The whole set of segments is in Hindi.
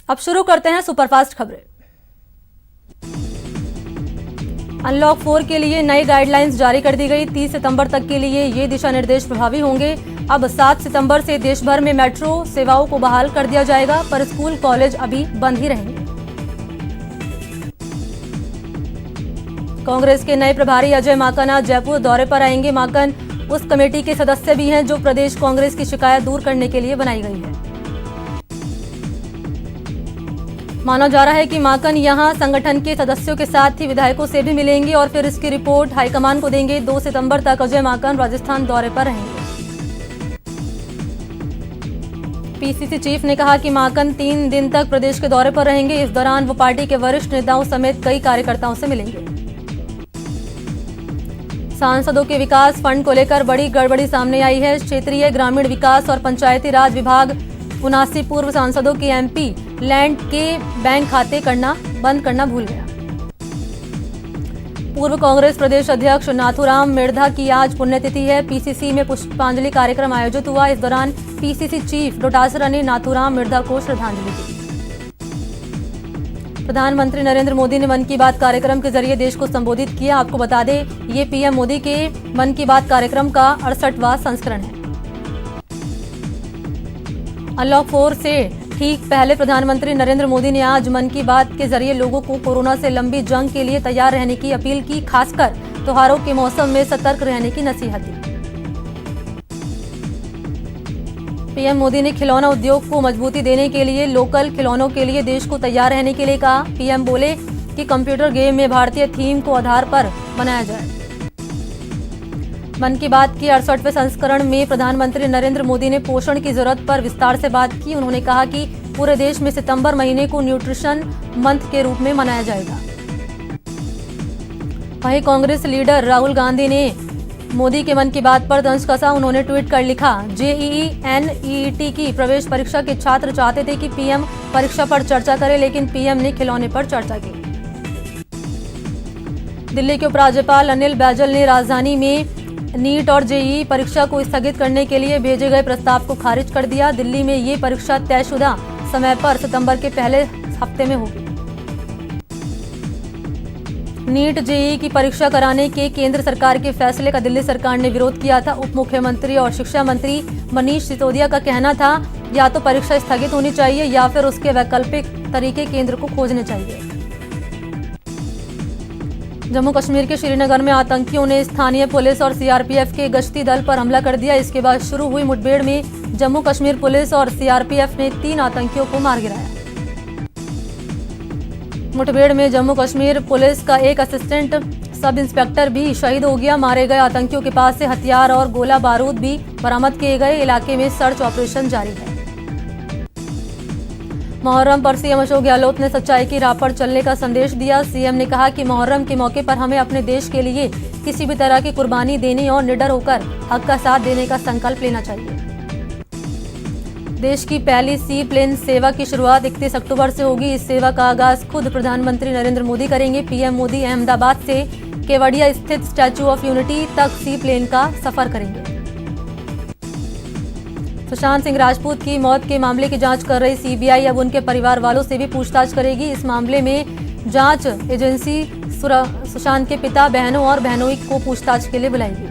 अब शुरू करते हैं सुपरफास्ट खबरें। अनलॉक 4 के लिए नई गाइडलाइंस जारी कर दी गई। 30 सितंबर तक के लिए ये दिशा निर्देश प्रभावी होंगे। अब 7 सितंबर से देश भर में मेट्रो सेवाओं को बहाल कर दिया जाएगा, पर स्कूल कॉलेज अभी बंद ही रहेंगे। कांग्रेस के नए प्रभारी अजय माकन आज जयपुर दौरे पर आएंगे। माकन उस कमेटी के सदस्य भी हैं जो प्रदेश कांग्रेस की शिकायत दूर करने के लिए बनाई गई है। माना जा रहा है कि माकन यहां संगठन के सदस्यों के साथ ही विधायकों से भी मिलेंगे और फिर इसकी रिपोर्ट हाईकमान को देंगे। 2 सितंबर तक अजय माकन राजस्थान दौरे पर रहेंगे। पीसीसी चीफ ने कहा कि माकन 3 दिन तक प्रदेश के दौरे पर रहेंगे। इस दौरान वो पार्टी के वरिष्ठ नेताओं समेत कई कार्यकर्ताओं से मिलेंगे। सांसदों के विकास फंड को लेकर बड़ी गड़बड़ी सामने आई है। क्षेत्रीय ग्रामीण विकास और पंचायती राज विभाग 79 पूर्व सांसदों के एमपी लैंड के बैंक खाते बंद करना भूल गया। पूर्व कांग्रेस प्रदेश अध्यक्ष नाथूराम मिर्धा की आज पुण्यतिथि है। पीसीसी में पुष्पांजलि कार्यक्रम आयोजित हुआ। इस दौरान पीसीसी चीफ डोटासरा ने नाथूराम मिर्धा को श्रद्धांजलि दी। प्रधानमंत्री नरेंद्र मोदी ने मन की बात कार्यक्रम के जरिए देश को संबोधित किया। आपको बता दें, ये पीएम मोदी के मन की बात कार्यक्रम का 68वां संस्करण है। अनलॉक 4 से ठीक पहले प्रधानमंत्री नरेंद्र मोदी ने आज मन की बात के जरिए लोगों को कोरोना से लंबी जंग के लिए तैयार रहने की अपील की। खासकर त्योहारों के मौसम में सतर्क रहने की नसीहत दी। पीएम मोदी ने खिलौना उद्योग को मजबूती देने के लिए लोकल खिलौनों के लिए देश को तैयार रहने के लिए कहा। पीएम बोले कि कंप्यूटर गेम में भारतीय थीम को आधार पर बनाया जाए। मन की बात के 68वें संस्करण में प्रधानमंत्री नरेंद्र मोदी ने पोषण की जरूरत पर विस्तार से बात की। उन्होंने कहा कि पूरे देश में सितंबर महीने को न्यूट्रिशन मंथ के रूप में मनाया जाएगा। वहीं कांग्रेस लीडर राहुल गांधी ने मोदी के मन की बात पर तंज कसा। उन्होंने ट्वीट कर लिखा, जेईई एनईईटी की प्रवेश परीक्षा के छात्र चाहते थे कि पीएम परीक्षा पर चर्चा करे, लेकिन पीएम ने खिलौने पर चर्चा की। दिल्ली के उपराज्यपाल अनिल बैजल ने राजधानी में नीट और जेईई परीक्षा को स्थगित करने के लिए भेजे गए प्रस्ताव को खारिज कर दिया। दिल्ली में ये परीक्षा तयशुदा समय पर सितंबर के पहले हफ्ते में होगी। नीट जेईई की परीक्षा कराने के केंद्र सरकार के फैसले का दिल्ली सरकार ने विरोध किया था। उप मुख्यमंत्री और शिक्षा मंत्री मनीष सिसोदिया का कहना था, या तो परीक्षा स्थगित होनी चाहिए या फिर उसके वैकल्पिक तरीके केंद्र को खोजने चाहिए। जम्मू कश्मीर के श्रीनगर में आतंकियों ने स्थानीय पुलिस और सीआरपीएफ के गश्ती दल पर हमला कर दिया। इसके बाद शुरू हुई मुठभेड़ में जम्मू कश्मीर पुलिस और सीआरपीएफ ने 3 आतंकियों को मार गिराया। मुठभेड़ में जम्मू कश्मीर पुलिस का एक असिस्टेंट सब इंस्पेक्टर भी शहीद हो गया। मारे गए आतंकियों के पास से हथियार और गोला बारूद भी बरामद किए गए। इलाके में सर्च ऑपरेशन जारी है। मुहर्रम पर सीएम अशोक गहलोत ने सच्चाई की राह पर चलने का संदेश दिया। सीएम ने कहा कि मुहर्रम के मौके पर हमें अपने देश के लिए किसी भी तरह की कुर्बानी देने और निडर होकर हक का साथ देने का संकल्प लेना चाहिए। देश की पहली सी प्लेन सेवा की शुरुआत 31 अक्टूबर से होगी। इस सेवा का आगाज खुद प्रधानमंत्री नरेंद्र मोदी करेंगे। पीएम मोदी अहमदाबाद से केवड़िया स्थित स्टैच्यू ऑफ यूनिटी तक सी प्लेन का सफर करेंगे। सुशांत सिंह राजपूत की मौत के मामले की जांच कर रही सीबीआई अब उनके परिवार वालों से भी पूछताछ करेगी। इस मामले में जांच एजेंसी सुशांत के पिता, बहनों और बहनोई को पूछताछ के लिए बुलाएगी।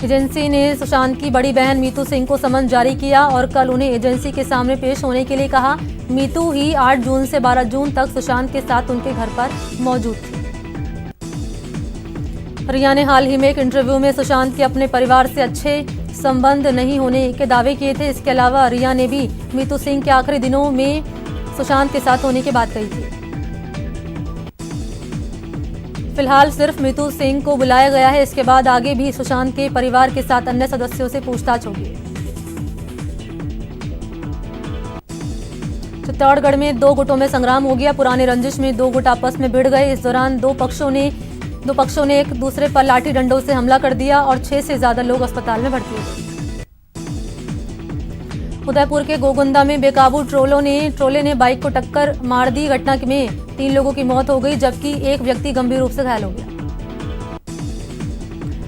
एजेंसी ने सुशांत की बड़ी बहन मीतू सिंह को समन जारी किया और कल उन्हें एजेंसी के सामने पेश होने के लिए कहा। मीतू ही 8 जून से 12 जून तक सुशांत के साथ उनके घर पर मौजूद थी। रिया ने हाल ही में एक इंटरव्यू में सुशांत के अपने परिवार से अच्छे संबंध नहीं होने के दावे किए थे। इसके अलावा रिया ने भी मीतू सिंह के आखिरी दिनों में सुशांत के साथ होने की बात कही थी। फिलहाल सिर्फ मीतू सिंह को बुलाया गया है। इसके बाद आगे भी सुशांत के परिवार के साथ अन्य सदस्यों से पूछताछ होगी। चित्तौड़गढ़ में 2 गुटों में संग्राम हो गया। पुराने रंजिश में 2 गुट आपस में भिड़ गए। इस दौरान दो पक्षों ने एक दूसरे पर लाठी डंडों से हमला कर दिया और 6 से ज्यादा लोग अस्पताल में भर्ती हुए। उदयपुर के गोगुंदा में बेकाबू ट्रोले ने बाइक को टक्कर मार दी। घटना में 3 लोगों की मौत हो गई, जबकि एक व्यक्ति गंभीर रूप से घायल हो गया।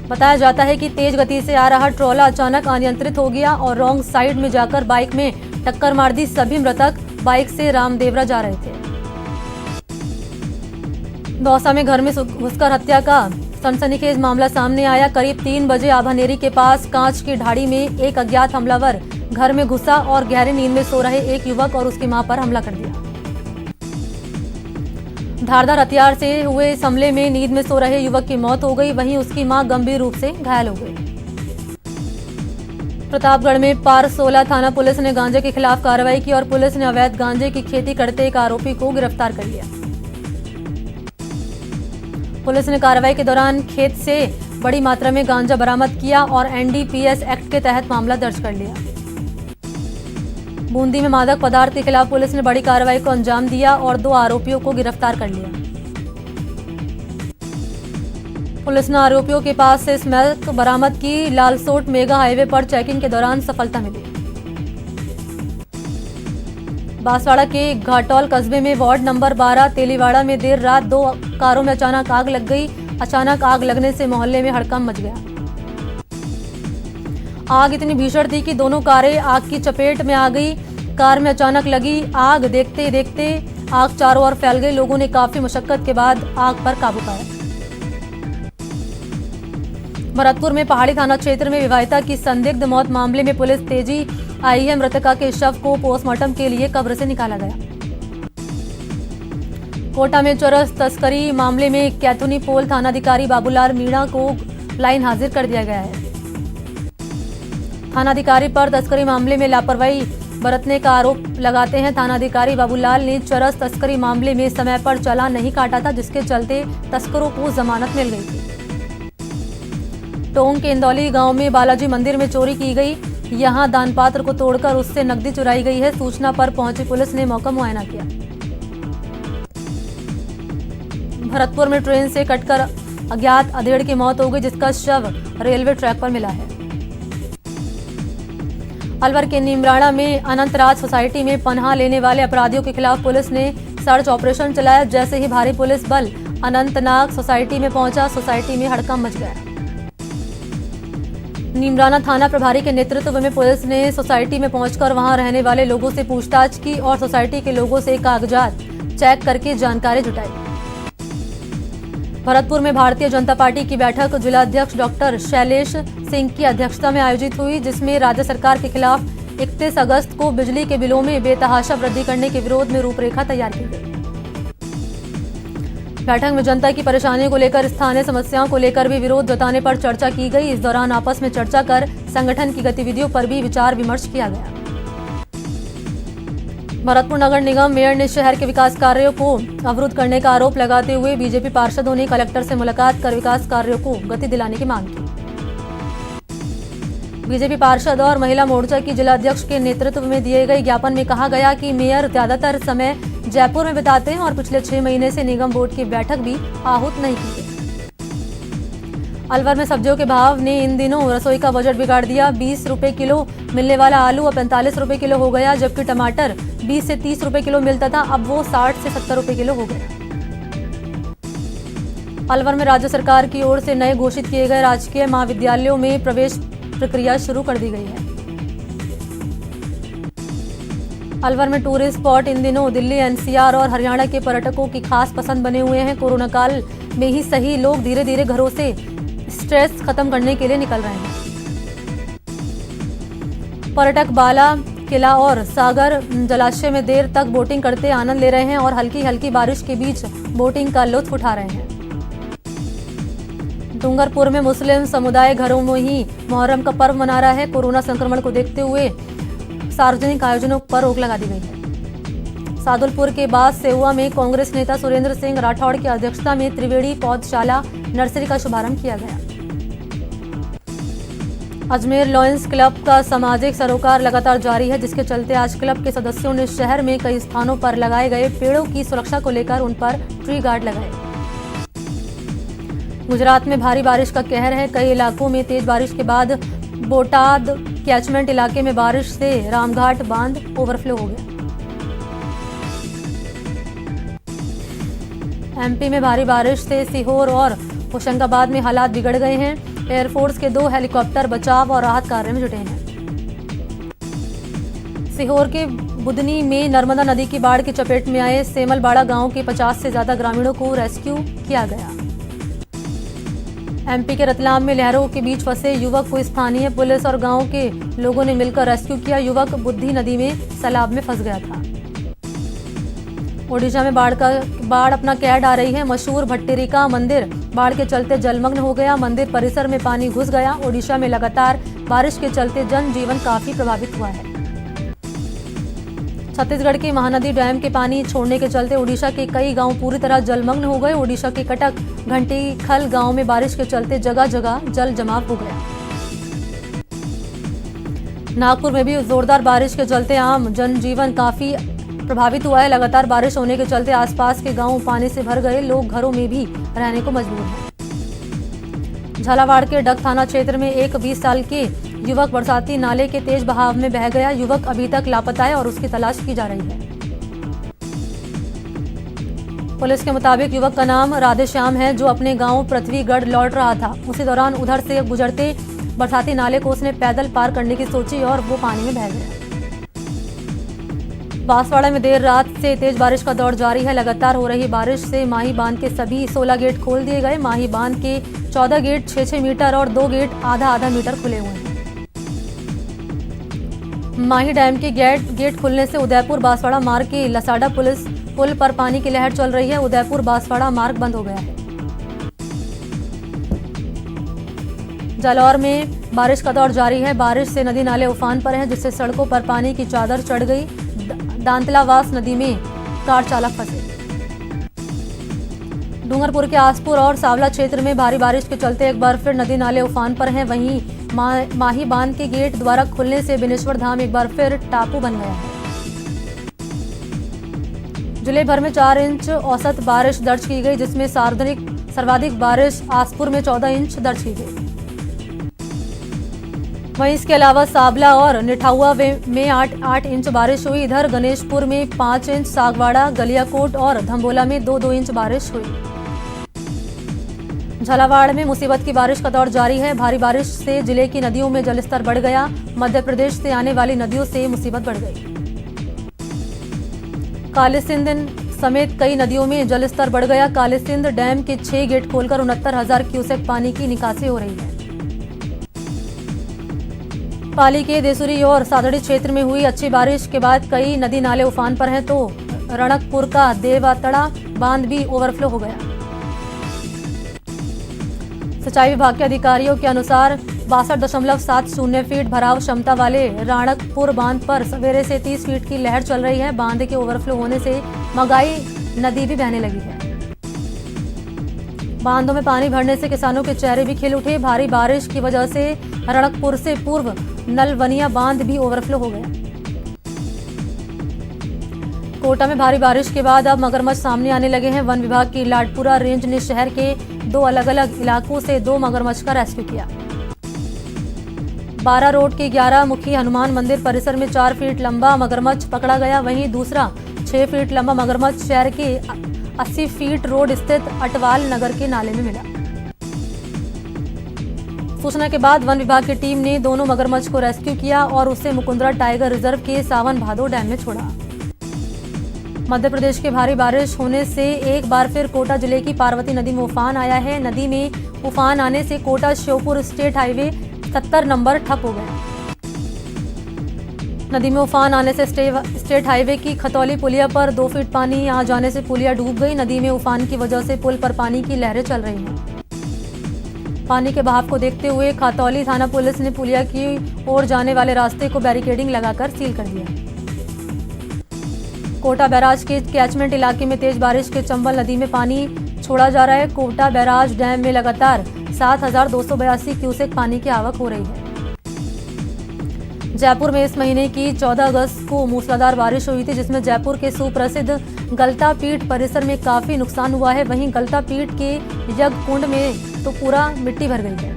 बताया जाता है कि तेज गति से आ रहा ट्रोला अचानक अनियंत्रित हो गया और रॉन्ग साइड में जाकर बाइक में टक्कर मार दी। सभी मृतक बाइक से रामदेवरा जा रहे थे। दौसा में घर में घुसकर हत्या का सनसनीखेज मामला सामने आया। करीब 3 बजे आभानेरी के पास कांच की ढाड़ी में एक अज्ञात हमलावर घर में घुसा और गहरी नींद में सो रहे एक युवक और उसकी मां पर हमला कर दिया। धारदार हथियार से हुए इस हमले में नींद में सो रहे युवक की मौत हो गई, वहीं उसकी मां गंभीर रूप से घायल हो गई। प्रतापगढ़ में पारसोला थाना पुलिस ने गांजे के खिलाफ कार्रवाई की और पुलिस ने अवैध गांजे की खेती करते एक आरोपी को गिरफ्तार कर लिया। पुलिस ने कार्रवाई के दौरान खेत से बड़ी मात्रा में गांजा बरामद किया और एनडीपीएस एक्ट के तहत मामला दर्ज कर लिया। बूंदी में मादक पदार्थ के खिलाफ पुलिस ने बड़ी कार्रवाई को अंजाम दिया और 2 आरोपियों को गिरफ्तार कर लिया। पुलिस ने आरोपियों के पास से स्मैक बरामद की। लालसोट मेगा हाईवे पर चेकिंग के दौरान सफलता मिली। बांसवाड़ा के घाटौल कस्बे में वार्ड नंबर 12 तेलीवाड़ा में देर रात 2 कारों में अचानक आग लग गई। अचानक आग लगने से मोहल्ले में हड़कंप मच गया। आग इतनी भीषण थी कि दोनों कारें आग की चपेट में आ गई। कार में अचानक लगी आग देखते देखते आग चारों ओर फैल गई। लोगों ने काफी मशक्कत के बाद आग पर काबू पाया। भरतपुर में पहाड़ी थाना क्षेत्र में विवाहिता की संदिग्ध मौत मामले में पुलिस तेजी आई है। मृतका के शव को पोस्टमार्टम के लिए कब्र से निकाला गया। कोटा में चरस तस्करी मामले में कैथुनी पोल थानाधिकारी बाबूलाल मीणा को लाइन हाजिर कर दिया गया है। थानाधिकारी पर तस्करी मामले में लापरवाही बरतने का आरोप लगाते हैं। थानाधिकारी बाबूलाल ने चरस तस्करी मामले में समय पर चालान नहीं काटा था, जिसके चलते तस्करों को जमानत मिल गई थी। टोंक के इंदौली गांव में बालाजी मंदिर में चोरी की गई। यहां दानपात्र को तोड़कर उससे नकदी चुराई गई है। सूचना पर पहुंची पुलिस ने मौका मुआयना किया। भरतपुर में ट्रेन से कटकर अज्ञात अधेड़ की मौत हो गई, जिसका शव रेलवे ट्रैक पर मिला है। अलवर के नीमराणा में अनंतराज सोसाइटी में पनाह लेने वाले अपराधियों के खिलाफ पुलिस ने सर्च ऑपरेशन चलाया। जैसे ही भारी पुलिस बल अनंतनाग सोसाइटी में पहुंचा, सोसाइटी में हड़कंप मच गया। नीमराना थाना प्रभारी के नेतृत्व में पुलिस ने सोसाइटी में पहुंचकर वहां रहने वाले लोगों से पूछताछ की और सोसाइटी के लोगों से कागजात चेक करके जानकारी जुटाई। भरतपुर में भारतीय जनता पार्टी की बैठक जिलाध्यक्ष डॉक्टर शैलेश सिंह की अध्यक्षता में आयोजित हुई, जिसमें राज्य सरकार के खिलाफ 31 अगस्त को बिजली के बिलों में बेतहाशा वृद्धि करने के विरोध में रूपरेखा तैयार की गई। बैठक में जनता की परेशानियों को लेकर स्थानीय समस्याओं को लेकर भी विरोध जताने पर चर्चा की गई। इस दौरान आपस में चर्चा कर संगठन की गतिविधियों पर भी विचार विमर्श किया गया। भरतपुर नगर निगम मेयर ने शहर के विकास कार्यों को अवरुद्ध करने का आरोप लगाते हुए बीजेपी पार्षदों ने कलेक्टर से मुलाकात कर विकास कार्यों को गति दिलाने की मांग की। बीजेपी पार्षद और महिला मोर्चा की जिलाध्यक्ष के नेतृत्व में दिए गए ज्ञापन में कहा गया कि मेयर ज्यादातर समय जयपुर में बिताते हैं और पिछले 6 महीने से निगम बोर्ड की बैठक भी आहूत नहीं की गई। अलवर में सब्जियों के भाव ने इन दिनों रसोई का बजट बिगाड़ दिया। 20 रुपए किलो मिलने वाला आलू अब 45 रुपए किलो हो गया, जबकि टमाटर 20 से 30 रुपए किलो मिलता था, अब वो 60 से 70 रुपए किलो हो गया। अलवर में राज्य सरकार की ओर से नए घोषित किए गए राजकीय महाविद्यालयों में प्रवेश प्रक्रिया शुरू कर दी गई है। अलवर में टूरिस्ट स्पॉट इन दिनों दिल्ली, एनसीआर और हरियाणा के पर्यटकों की खास पसंद बने हुए हैं। कोरोना काल में ही सही लोग धीरे धीरे घरों से स्ट्रेस खत्म करने के लिए निकल रहे हैं। पर्यटक बाला किला और सागर जलाशय में देर तक बोटिंग करते आनंद ले रहे हैं और हल्की हल्की बारिश के बीच बोटिंग का लुत्फ उठा रहे हैं। डूंगरपुर में मुस्लिम समुदाय घरों में ही मुहर्रम का पर्व मना रहा है। कोरोना संक्रमण को देखते हुए सार्वजनिक आयोजनों पर रोक लगा दी गई है। सादुलपुर के बाद सेहुआ में कांग्रेस नेता सुरेंद्र सिंह राठौड़ की अध्यक्षता में त्रिवेणी पौधशाला नर्सरी का शुभारंभ किया गया। अजमेर लॉयंस क्लब का सामाजिक सरोकार लगातार जारी है, जिसके चलते आज क्लब के सदस्यों ने शहर में कई स्थानों पर लगाए गए पेड़ों की सुरक्षा को लेकर उन पर ट्री गार्ड लगाए। गुजरात में भारी बारिश का कहर है। कई इलाकों में तेज बारिश के बाद बोटाद कैचमेंट इलाके में बारिश से रामघाट बांध ओवरफ्लो हो गया। एमपी में भारी बारिश से सीहोर और होशंगाबाद में हालात बिगड़ गए हैं। एयरफोर्स के 2 हेलीकॉप्टर बचाव और राहत कार्य में जुटे हैं। सीहोर के बुदनी में नर्मदा नदी की बाढ़ की चपेट में आए सेमलबाड़ा गांव के 50 से ज्यादा ग्रामीणों को रेस्क्यू किया गया। एमपी के रतलाम में लहरों के बीच फंसे युवक को स्थानीय पुलिस और गांव के लोगों ने मिलकर रेस्क्यू किया। युवक बुद्धि नदी में सैलाब में फंस गया था। ओडिशा में बाढ़ अपना कहर ढा रही है। मशहूर भट्टेरिका मंदिर बाढ़ के चलते जलमग्न हो गया। मंदिर परिसर में पानी घुस गया। ओडिशा में लगातार बारिश के चलते जनजीवन काफी प्रभावित हुआ है। छत्तीसगढ़ के महानदी डैम के पानी छोड़ने के चलते ओडिशा के कई गांव पूरी तरह जलमग्न हो गए। ओडिशा के कटक घंटीखल गांव में बारिश के चलते जगह जगह जल जमाव हो गया। नागपुर में भी जोरदार बारिश के चलते आम जनजीवन काफी प्रभावित हुआ है। लगातार बारिश होने के चलते आसपास के गांव पानी से भर गए। लोग घरों में भी रहने को मजबूर हैं। झालावाड़ के डग थाना क्षेत्र में एक 20 साल के युवक बरसाती नाले के तेज बहाव में बह गया। युवक अभी तक लापता है और उसकी तलाश की जा रही है। पुलिस के मुताबिक युवक का नाम राधेश्याम है, जो अपने गांव पृथ्वीगढ़ लौट रहा था। उसी दौरान उधर से गुजरते बरसाती नाले को उसने पैदल पार करने की सोची और वो पानी में बह गया। बांसवाड़ा में देर रात से तेज बारिश का दौर जारी है। लगातार हो रही बारिश से माही बांध के सभी 16 गेट खोल दिए गए। माही बांध के 14 गेट 6-6 मीटर और 2 गेट आधा मीटर खुले हुए हैं। माही डैम के गेट खुलने से उदयपुर बांसवाड़ा मार्ग के लसाडा पुल पर पानी की लहर चल रही है। उदयपुर बांसवाड़ा मार्ग बंद हो गया है। जालौर में बारिश का दौर जारी है। बारिश से नदी नाले उफान पर हैं, जिससे सड़कों पर पानी की चादर चढ़ गई। दांतलावास नदी में कार चालक फंसे। डूंगरपुर के आसपुर और सावला क्षेत्र में भारी बारिश के चलते एक बार फिर नदी नाले उफान पर हैं। वहीं माही बांध के गेट द्वारा खुलने से बेनेश्वर धाम एक बार फिर टापू बन गया है। जिले भर में 4 इंच औसत बारिश दर्ज की गई, जिसमें सर्वाधिक बारिश आसपुर में 14 इंच दर्ज की गई। वहीं इसके अलावा साबला और निठाउआ में 8 इंच बारिश हुई। इधर गणेशपुर में 5 इंच, सागवाड़ा, गलियाकोट और धम्बोला में 2-2 इंच बारिश हुई। झालावाड़ में मुसीबत की बारिश का दौर जारी है। भारी बारिश से जिले की नदियों में जलस्तर बढ़ गया। मध्य प्रदेश से आने वाली नदियों से मुसीबत बढ़ गई। कालीसिंध समेत कई नदियों में जलस्तर बढ़ गया। कालीसिंध डैम के 6 गेट खोलकर 69,000 क्यूसेक पानी की निकासी हो रही है। पाली के देसुरी और सादड़ी क्षेत्र में हुई अच्छी बारिश के बाद कई नदी नाले उफान पर हैं, तो रणकपुर का देवातड़ा बांध भी ओवरफ्लो हो गया। सिंचाई विभाग के अधिकारियों के अनुसार 62.70 फीट भराव क्षमता वाले राणकपुर बांध पर सवेरे से 30 फीट की लहर चल रही है। बांध के ओवरफ्लो होने से मगाई नदी भी बहने लगी है। बांधों में पानी भरने से किसानों के चेहरे भी खिल उठे। भारी बारिश की वजह से रणकपुर से पूर्व नलवनिया बांध भी ओवरफ्लो हो गया। कोटा में भारी बारिश के बाद अब मगरमच्छ सामने आने लगे हैं। वन विभाग की लाडपुरा रेंज ने शहर के 2 अलग-अलग इलाकों से 2 मगरमच्छ का रेस्क्यू किया। 12 रोड के 11 मुखी हनुमान मंदिर परिसर में 4 फीट लंबा मगरमच्छ पकड़ा गया। वहीं दूसरा 6 फीट लंबा मगरमच्छ शहर के 80 फीट रोड स्थित अटवाल नगर के नाले में मिला। सूचना के बाद वन विभाग की टीम ने दोनों मगरमच्छ को रेस्क्यू किया और उसे मुकुंदरा टाइगर रिजर्व के सावन भादो डैम में छोड़ा। मध्य प्रदेश के भारी बारिश होने से एक बार फिर कोटा जिले की पार्वती नदी में उफान आया है। नदी में उफान आने से Kota Sheopur state highway 70 number ठप हो गया। नदी में उफान आने से स्टेट हाईवे की खतौली पुलिया पर 2 फीट पानी आ जाने से पुलिया डूब गई। नदी में उफान की वजह से पुल पर पानी की लहरें चल रही हैं। पानी के बहाव को देखते हुए खतौली थाना पुलिस ने पुलिया की ओर जाने वाले रास्ते को बैरिकेडिंग लगाकर सील कर दिया। कोटा बैराज के कैचमेंट इलाके में तेज बारिश के चंबल नदी में पानी छोड़ा जा रहा है। कोटा बैराज डैम में लगातार 7,282 क्यूसेक पानी की आवक हो रही है। जयपुर में इस महीने की 14 अगस्त को मूसलाधार बारिश हुई थी, जिसमें जयपुर के सुप्रसिद्ध गलता पीठ परिसर में काफी नुकसान हुआ है। वहीं गलता पीठ के यज्ञ कुंड में तो पूरा मिट्टी भर गई है।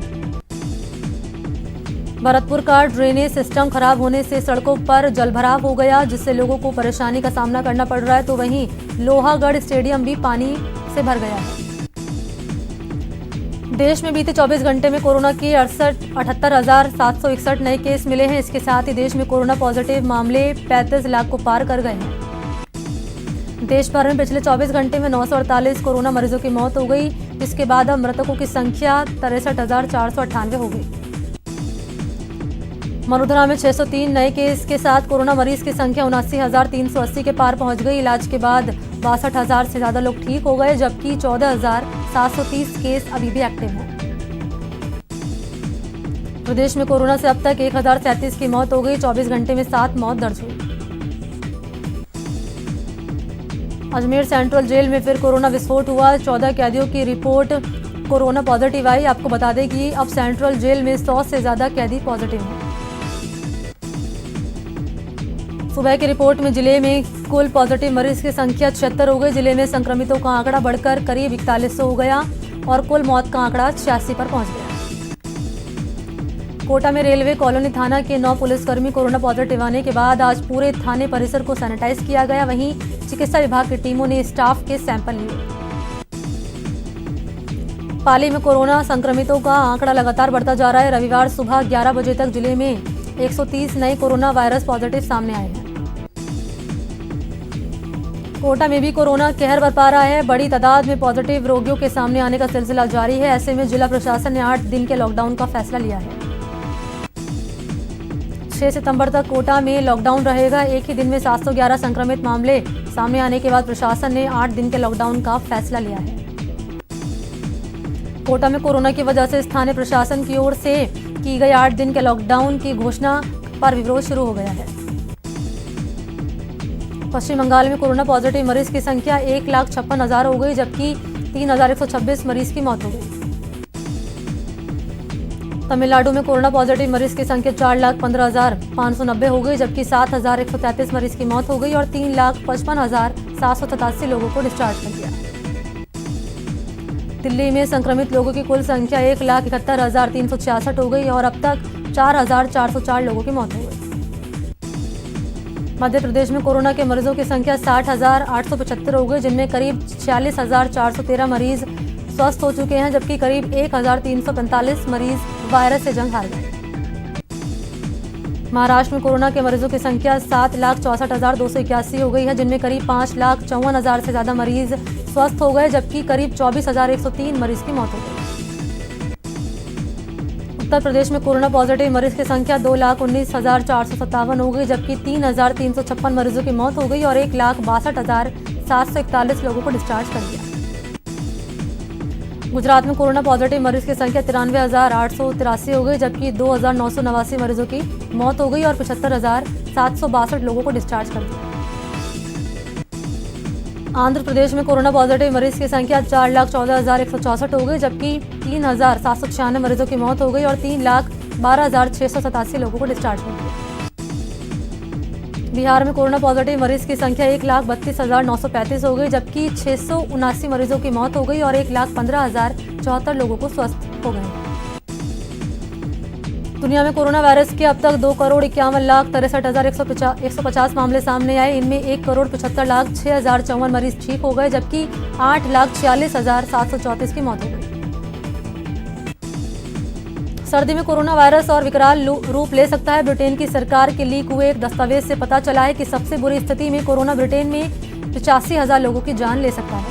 भरतपुर का ड्रेनेज सिस्टम खराब होने से सड़कों पर जलभराव हो गया, जिससे लोगों को परेशानी का सामना करना पड़ रहा है। तो वहीं लोहागढ़ स्टेडियम भी पानी से भर गया है। देश में बीते 24 घंटे में कोरोना के 78,761 नए केस मिले हैं। इसके साथ ही देश में कोरोना पॉजिटिव मामले 35 लाख को पार कर गए हैं। देश भर में पिछले 24 घंटे में 948 कोरोना मरीजों की मौत हो गई। इसके बाद अब मृतकों की संख्या 63,498 हो गई। मरुधरा में 603 नए केस के साथ कोरोना मरीज की संख्या 79,380 के पार पहुंच गई। इलाज के बाद 62,000 से ज्यादा लोग ठीक हो गए, जबकि 14,730 केस अभी भी एक्टिव हैं। प्रदेश में कोरोना से अब तक 1,033 की मौत हो गई। 24 घंटे में 7 मौत दर्ज हुई। अजमेर सेंट्रल जेल में फिर कोरोना विस्फोट हुआ। 14 कैदियों की रिपोर्ट कोरोना पॉजिटिव आई। आपको बता दें कि अब सेंट्रल जेल में 100 से ज्यादा कैदी पॉजिटिव हैं। सुबह की रिपोर्ट में जिले में कुल पॉजिटिव मरीज की संख्या 76 हो गई। जिले में संक्रमितों का आंकड़ा बढ़कर करीब 4100 हो गया और कुल मौत का आंकड़ा 86 पर पहुंच गया। कोटा में रेलवे कॉलोनी थाना के 9 पुलिसकर्मी कोरोना पॉजिटिव आने के बाद आज पूरे थाने परिसर को सैनिटाइज किया गया। वहीं चिकित्सा विभाग की टीमों ने स्टाफ के सैंपल लिए। पाली में कोरोना संक्रमितों का आंकड़ा लगातार बढ़ता जा रहा है। रविवार सुबह 11 बजे तक जिले में 130 नए कोरोना वायरस पॉजिटिव सामने आए हैं। कोटा में भी कोरोना कहर बरपा रहा है। बड़ी तादाद में पॉजिटिव रोगियों के सामने आने का सिलसिला जारी है। ऐसे में जिला प्रशासन ने 8 दिन के लॉकडाउन का फैसला लिया है। 6 सितंबर तक कोटा में लॉकडाउन रहेगा। एक ही दिन में 711 संक्रमित मामले सामने आने के बाद प्रशासन ने 8 दिन के लॉकडाउन का फैसला लिया है। कोटा में कोरोना की वजह से स्थानीय प्रशासन की ओर से की गई 8 दिन के लॉकडाउन की घोषणा पर विरोध शुरू हो गया है। पश्चिम बंगाल में कोरोना पॉजिटिव मरीज की संख्या 1,56,000 हो गई, जबकि 3,126 मरीज की मौत हो गई। तमिलनाडु में कोरोना पॉजिटिव मरीज की संख्या 4,15,590 हो गई, जबकि 7,133 मरीज की मौत हो गई और 3,55,787 लोगों को डिस्चार्ज कर दिया। दिल्ली में संक्रमित लोगों की कुल संख्या 1,71,366 हो गई और अब तक 4,404 लोगों की मौत हो गई। मध्य प्रदेश में कोरोना के मरीजों की संख्या 60,875 हो गई, जिनमें करीब 46,413 मरीज स्वस्थ हो चुके हैं, जबकि करीब 1,345 मरीज वायरस से जंग हार गए। महाराष्ट्र में कोरोना के मरीजों की संख्या 7,64,281 हो गई है, जिनमें करीब 5,54,000 से ज्यादा मरीज स्वस्थ हो गए, जबकि करीब 24,103 मरीज की मौत हो गई। उत्तर प्रदेश में कोरोना पॉजिटिव मरीज की संख्या 2,19,457 हो गई, जबकि 3,356 मरीजों की मौत हो गई और 1,62,741 लोगों को डिस्चार्ज कर दिया। गुजरात में कोरोना पॉजिटिव मरीज की संख्या 93,883 हो गई, जबकि 2,989 मरीजों की मौत हो गई और 75,762 लोगों को डिस्चार्ज कर दिया। आंध्र प्रदेश में कोरोना पॉजिटिव मरीज की संख्या 4,14,164 हो गई, जबकि 3,796 मरीजों की मौत हो गई और 3,12,687 लोगों को डिस्चार्ज कर दिया। बिहार में कोरोना पॉजिटिव मरीज की संख्या 1,32,935 हो गई, जबकि 679 मरीजों की मौत हो गई और 1,15,074 लोगों को स्वस्थ हो गए। दुनिया में कोरोना वायरस के अब तक 2,51,63,150 मामले सामने आए। इनमें 1,75,06,054 मरीज ठीक हो गए, जबकि 8,46,734 की मौत हो गई। सर्दी में कोरोना वायरस और विकराल रूप ले सकता है। ब्रिटेन की सरकार के लीक हुए एक दस्तावेज से पता चला है कि सबसे बुरी स्थिति में कोरोना ब्रिटेन में 85,000 लोगों की जान ले सकता है।